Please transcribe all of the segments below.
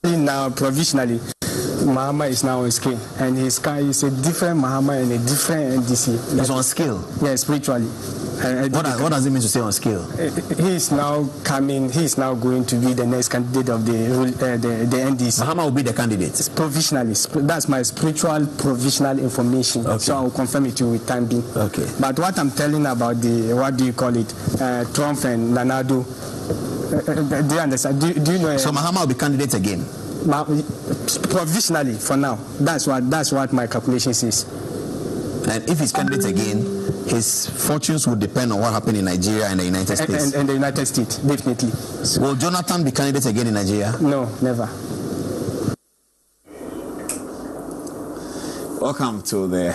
Now, provisionally, Mahama is now on scale, and his car is a different Mahama and a different NDC. He's on scale? Yeah, spiritually. What does it mean to say on scale? He is now going to be the next candidate of the NDC. Mahama will be the candidate? Provisionally. That's my spiritual provisional information. Okay. So I'll confirm it to you with time being. Okay. But what I'm telling about what do you call it, Trump and Nanado, do you understand? Do you know? So Mahama will be candidate again? Provisionally, for now. That's what my calculation says. And if he's candidate again, his fortunes will depend on what happened in Nigeria and the United States. And the United States, definitely. Will Jonathan be candidate again in Nigeria? No, never. Welcome to the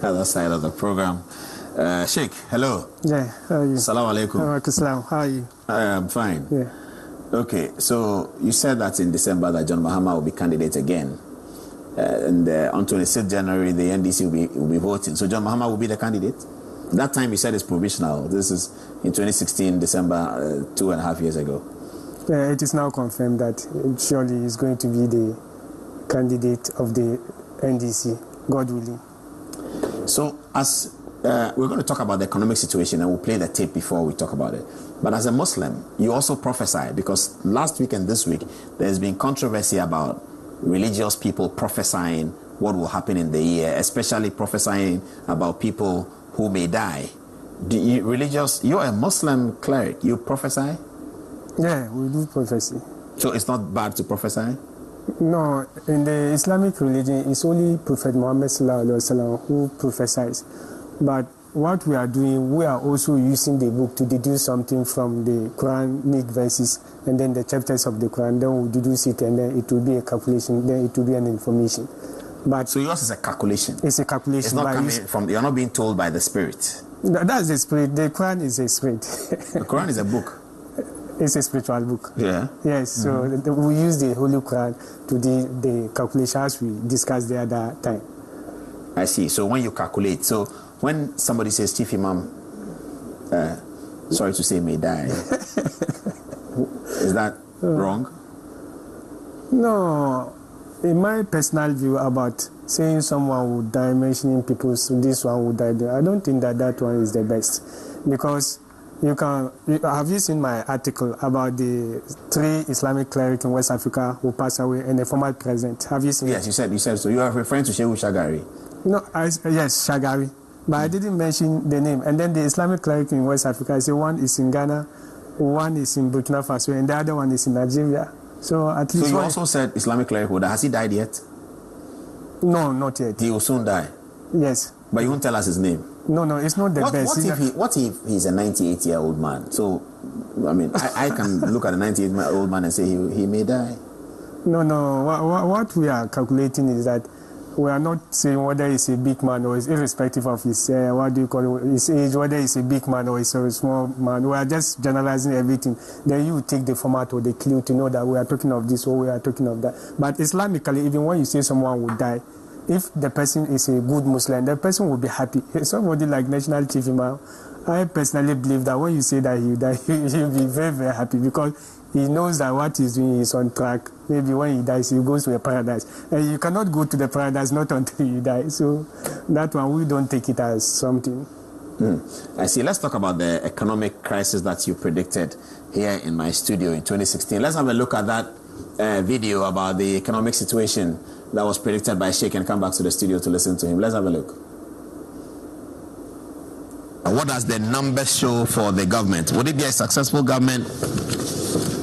other side of the program. Sheikh, hello. Yeah, how are you? Assalamu alaikum. Alaikum. How are you? I am fine. Yeah. Okay, so you said that in December that John Mahama will be candidate again. And on 26th January, the NDC will be voting. So John Mahama will be the candidate? That time you said it's provisional. This is in 2016, December, 2.5 years ago. It is now confirmed that surely he's going to be the candidate of the NDC, God willing. So as we're going to talk about the economic situation, and we'll play the tape before we talk about it. But as a Muslim, you also prophesy, because last week and this week, there's been controversy about religious people prophesying what will happen in the year, especially prophesying about people who may die. You're a Muslim cleric, you prophesy? Yeah, we do prophecy. So it's not bad to prophesy? No, in the Islamic religion, it's only Prophet Muhammad who prophesies. But what we are doing, we are also using the book to deduce something from the Quranic verses and then the chapters of the Quran. Then we deduce it, and then it will be a calculation, then it will be an information. But so yours is a calculation? It's a calculation. It's not coming from, you're not being told by the spirit? That's the spirit. The Quran is a spirit. The Quran is a book? It's a spiritual book. Yeah. Yes, so we use the Holy Quran to do the calculation as we discussed the other time. I see. So when you calculate, so when somebody says Chief Imam, sorry to say, may die, is that wrong? No. In my personal view about saying someone would die, mentioning people, so this one would die, I don't think that one is the best. Because have you seen my article about the 3 Islamic clerics in West Africa who passed away and the former president? Have you seen it? Yes, you said so. You are referring to Shehu Shagari? No, yes, Shagari. But I didn't mention the name. And then the Islamic cleric in West Africa, I say one is in Ghana, one is in Burkina Faso, and the other one is in Nigeria. So at least. So you also said Islamic cleric, has he died yet? No, not yet. He will soon die? Yes. But you won't tell us his name? No, it's not the best. What if he's a 98-year-old man? So, I mean, I can look at a 98-year-old man and say he may die. No. What we are calculating is that we are not saying whether he's a big man or irrespective of his, his age, whether he's a big man or he's a small man. We are just generalizing everything. Then you take the format or the clue to know that we are talking of this or we are talking of that. But Islamically, even when you say someone will die, if the person is a good Muslim, the person will be happy. Somebody like National Chief Imam, I personally believe that when you say that he will die, he'll be very, very happy because he knows that what he's doing is on track. Maybe when he dies, he goes to a paradise. And you cannot go to the paradise not until you die. So that one, we don't take it as something. I see. Let's talk about the economic crisis that you predicted here in my studio in 2016. Let's have a look at that video about the economic situation that was predicted by Sheikh and come back to the studio to listen to him. Let's have a look. What does the numbers show for the government? Would it be a successful government?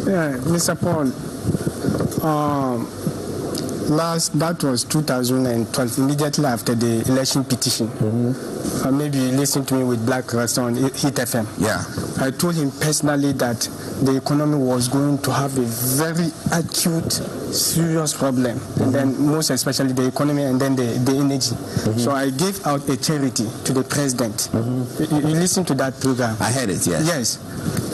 Yeah, Mr. Paul, that was 2012, immediately after the election petition. Maybe listen to me with Black Rasta on Hit FM. Yeah. I told him personally that the economy was going to have a very acute, serious problem, and then most especially the economy and then the energy. So I gave out a charity to the president. You listen to that program. I heard it, yes. Yes.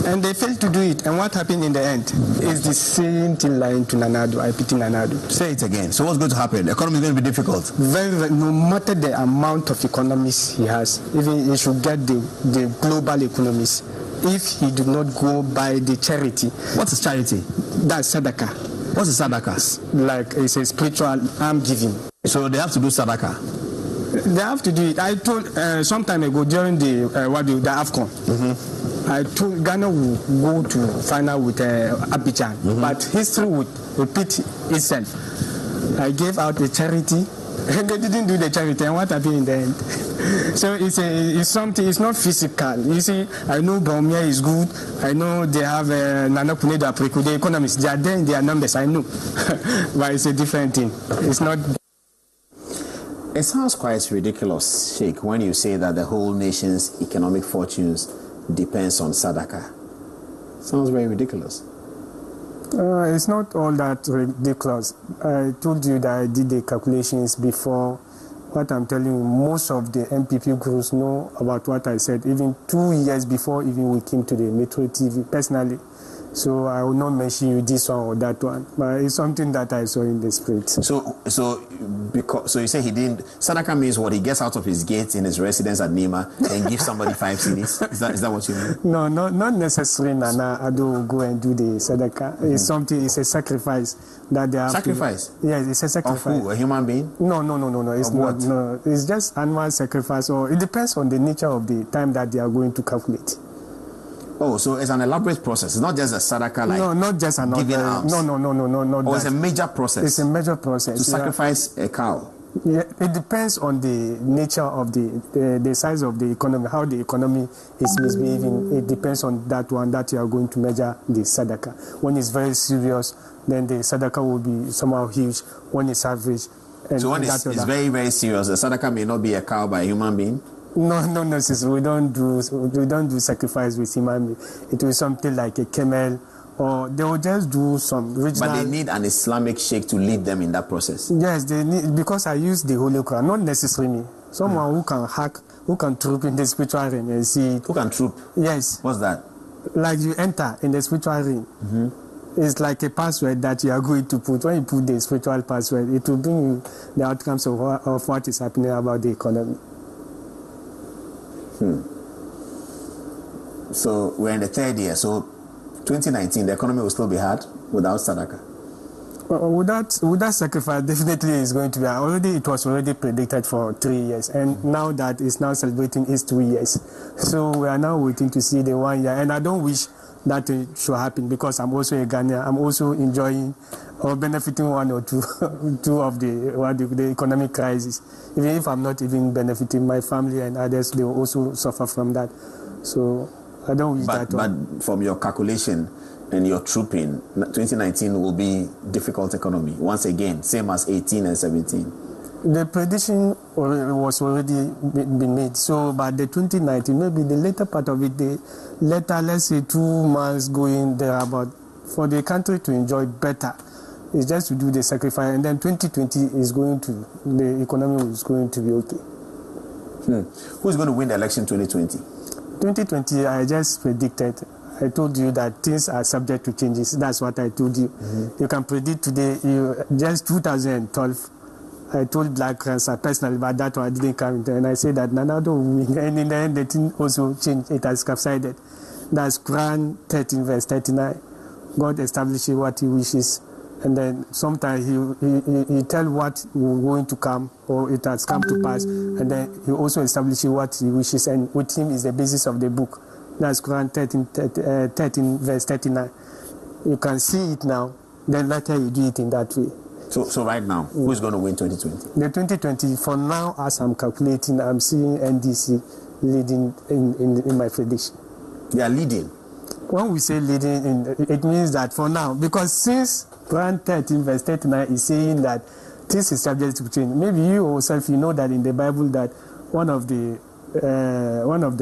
And they failed to do it. And what happened in the end is the same thing lying to Nanado. I pity Nanado. Say it again. So what's going to happen? The economy is going to be difficult. Very, no matter the amount of economists he has, even he should get the global economists. if he do not go by the charity. What is charity? That's sadaqah. What is sadaqah? Like it's a spiritual alms giving. So they have to do sadaqah. They have to do it. I told some time ago during the AFCON. I told Ghana will go to final with Abidjan, but history would repeat itself. I gave out a charity, and they didn't do the charity, and what happened in the end? So it's something. It's not physical. You see, I know Baumia is good. I know they have Nana Kunedo Apriko, the economists. They are there in their numbers. I know, but it's a different thing. It's not. It sounds quite ridiculous, Sheikh, when you say that the whole nation's economic fortunes depends on sadaqah. Sounds very ridiculous. It's not all that ridiculous. I told you that I did the calculations before. What I'm telling you, most of the MPP groups know about what I said, even 2 years before even we came to the Metro TV, personally. So I will not mention you this one or that one, but it's something that I saw in the spirit. So you say he didn't. Sadaqah means what? He gets out of his gate in his residence at Nima and gives somebody 5 cedis. Is that what you mean? No, not necessarily. Nana Ado will go and do the sadaqah. It's something. It's a sacrifice that they have. Sacrifice. Yes, it's a sacrifice. Of who? A human being? No. It's of not. What? No, it's just animal sacrifice, or it depends on the nature of the time that they are going to calculate. Oh, so it's an elaborate process. It's not just a sadaqah like. No, not just an giving alms. No. It's a major process. It's a major process. To sacrifice a cow. Yeah, it depends on the nature of the size of the economy, how the economy is misbehaving. It depends on that one that you are going to measure the sadaqah. When it's very serious, then the sadaqah will be somehow huge. When it's average, and so when it's very, very serious, the sadaqah may not be a cow by a human being. No, sister. We don't do sacrifice with human being. It will be something like a camel, or they will just do some regional. But they need an Islamic sheikh to lead them in that process. Yes, they need, because I use the Holy Quran, not necessarily me. Someone who can hack, who can troop in the spiritual realm and see. Who can troop? Yes. What's that? Like you enter in the spiritual realm. It's like a password that you are going to put. When you put the spiritual password, it will bring you the outcomes of what is happening about the economy. So we're in the 3rd year. So 2019, the economy will still be hard without sadaqah. Without sacrifice, definitely is going to be. It was already predicted for 3 years, and now that it's now celebrating its 2 years. So we are now waiting to see the 1 year, and I don't wish that it should happen because I'm also a Ghanaian. I'm also enjoying or benefiting one or two of the economic crisis. Even if I'm not even benefiting, my family and others, they will also suffer from that. So I don't wish that. But from your calculation and your trooping, 2019 will be difficult economy. Once again, same as 18 and 17. The prediction was already been made. So by the 2019, maybe the later part of it, the later, let's say 2 months going there, about for the country to enjoy better, it's just to do the sacrifice. And then 2020 the economy is going to be okay. Who's going to win the election 2020? 2020, I just predicted. I told you that things are subject to changes. That's what I told you. You can predict today, just 2012, I told Black Cancer personally, but that one didn't come into, and I said that Nana don't win. And in the end, the thing also changed. It has subsided. That's Quran 13, verse 39. God establishes what He wishes, and then sometimes He tell what will going to come, or it has come to pass, and then He also establishes what He wishes, and with Him is the basis of the book. That's Quran 13, verse 39. You can see it now. Then later you do it in that way. So right now, who's going to win 2020? The 2020, for now, as I'm calculating, I'm seeing NDC leading in my prediction. They are leading. When we say leading, it means that for now, because since Quran 13, verse 39 is saying that this is subject to change, maybe you yourself, you know that in the Bible that one of the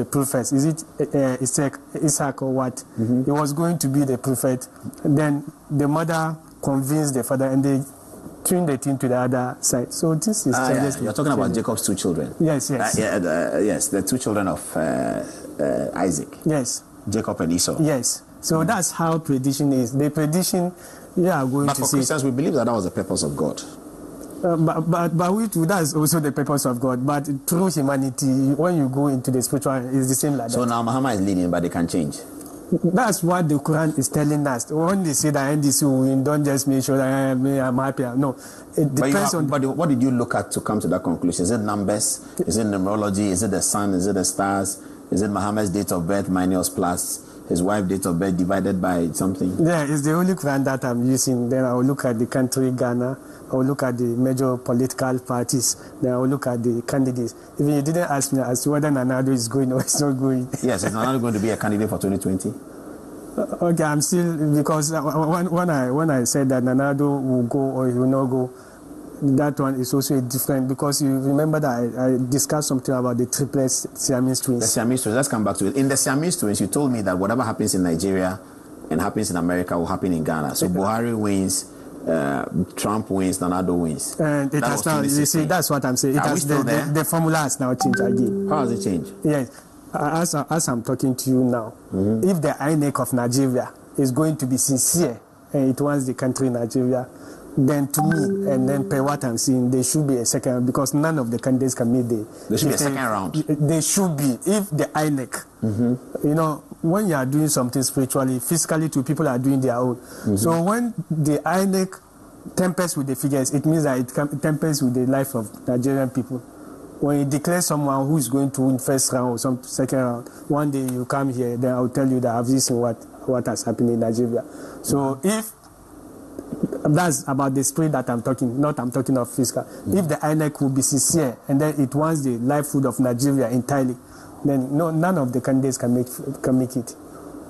prophets, is it Isaac or what? He was going to be the prophet. Then the mother convinced the father, and they turned the thing to the other side. So this is You're talking about Jacob's 2 children. Yes. Yes, the 2 children of Isaac. Yes. Jacob and Esau. Yes. So that's how prediction is. The prediction, you are going but to for see. Christians, we believe that was the purpose of God. But that's also the purpose of God. But through humanity, when you go into the spiritual, it's the same like that. So now Muhammad is leading, but they can change. That's what the Quran is telling us. When they say that NDC will win, don't just make sure that I'm happy. No, it depends on. But what did you look at to come to that conclusion? Is it numbers? Is it numerology? Is it the sun? Is it the stars? Is it Muhammad's date of birth minus plus his wife's date of birth divided by something? Yeah, it's the only Quran that I'm using. Then I will look at the country, Ghana. I will look at the major political parties. Then I will look at the candidates. Even you didn't ask me as to whether Nanado is going or it's not going. Yes, is Nanado going to be a candidate for 2020? Okay, I'm still, because when I said that Nanado will go or he will not go, that one is also different, because you remember that I discussed something about the triplets Siamese twins. The Siamese twins, let's come back to it. In the Siamese twins, you told me that whatever happens in Nigeria and happens in America will happen in Ghana. So Buhari wins, Trump wins, Nanado wins. And it has now, you see, that's what I'm saying. The formula has now changed again. How has it changed? Yes. As I'm talking to you now, if the INEC of Nigeria is going to be sincere and it wants the country Nigeria, then to me, and then per what I'm seeing, there should be a second round, because none of the candidates can make the... There should be a second round. There should be. If the INEC, you know, when you are doing something spiritually, physically too, people are doing their own. So when the INEC tempers with the figures, it means that it tempers with the life of Nigerian people. When you declare someone who is going to win first round or some second round, one day you come here, then I'll tell you that I've seen what has happened in Nigeria. So if that's about the spirit that I'm talking of physical. If the INEC will be sincere and then it wants the livelihood of Nigeria entirely, then none of the candidates can make it,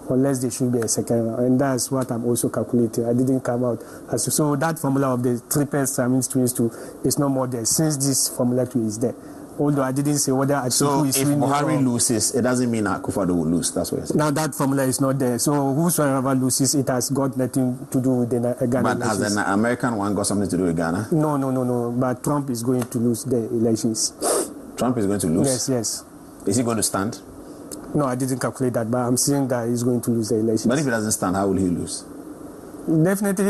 unless there should be a second round. And that's what I'm also calculating. I didn't come out so that formula of the triple Siamese twins too is no more there, since this formula too is there. Although I didn't say whether Atiku is winning. So if Buhari loses, it doesn't mean Akufo-Addo will lose. That's what you're saying. Now that formula is not there. So whosoever loses, it has got nothing to do with the Ghana. But has an American one got something to do with Ghana? No. But Trump is going to lose the elections. Trump is going to lose? Yes. Is he going to stand? No, I didn't calculate that, but I'm saying that he's going to lose the elections. But if he doesn't stand, how will he lose? Definitely,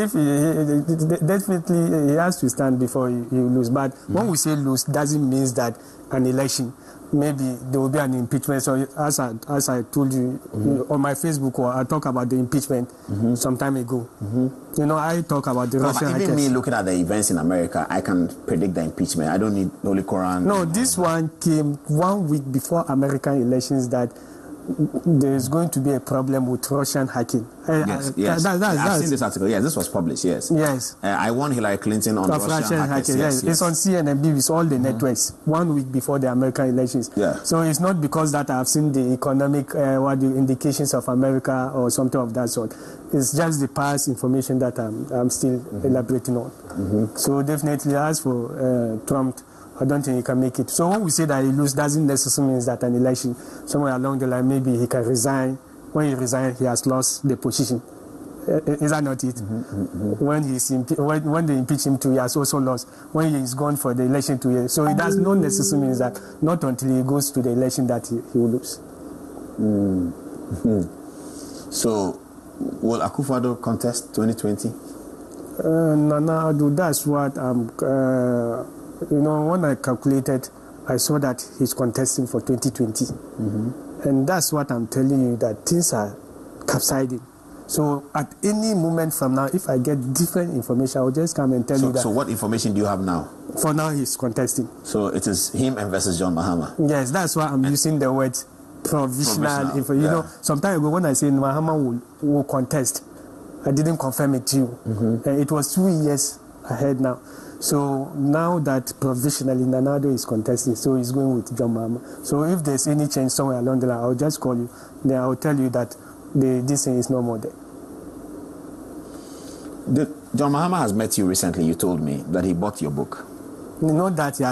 he has to stand before he lose. But when we say lose, doesn't mean that an election, maybe there will be an impeachment. So as I told you on my Facebook, or I talked about the impeachment some time ago. You know, I talk about the Russian hackers. Even me looking at the events in America, I can predict the impeachment. I don't need Holy Quran. No, this one came 1 week before American elections, that there is going to be a problem with Russian hacking. Yes. I've seen this article. Yes, this was published. Yes. I won Hillary Clinton on Russian hacking. Yes. It's on CNN, BBC, all the networks. 1 week before the American elections. Yeah. So it's not because that I've seen the economic indications of America or something of that sort. It's just the past information that I'm still elaborating on. So definitely, as for Trump, I don't think he can make it. So when we say that he loses, doesn't necessarily mean that an election, somewhere along the line, maybe he can resign. When he resigns, he has lost the position. Is that not it? When they impeach him too, he has also lost. When he is gone for the election 2 years. So it does not necessarily mean that not until he goes to the election that he will lose. So will Akufo-Addo contest 2020? No, that's what I'm... you know, when I calculated, I saw that he's contesting for 2020. And that's what I'm telling you, that things are capsiding. So at any moment from now, if I get different information, I'll just come and tell you that. So what information do you have now? For now, he's contesting. So it is him and versus John Mahama? Yes, that's why I'm using the word provisional. You know, some time ago when I said Mahama will contest, I didn't confirm it to you. It was 2 years ahead now. So now that provisionally Nanado is contesting, so he's going with John Mahama. So if there's any change somewhere along the line, I'll just call you. Then I'll tell you that this thing is no more there. John Mahama has met you recently. You told me that he bought your book. Not that he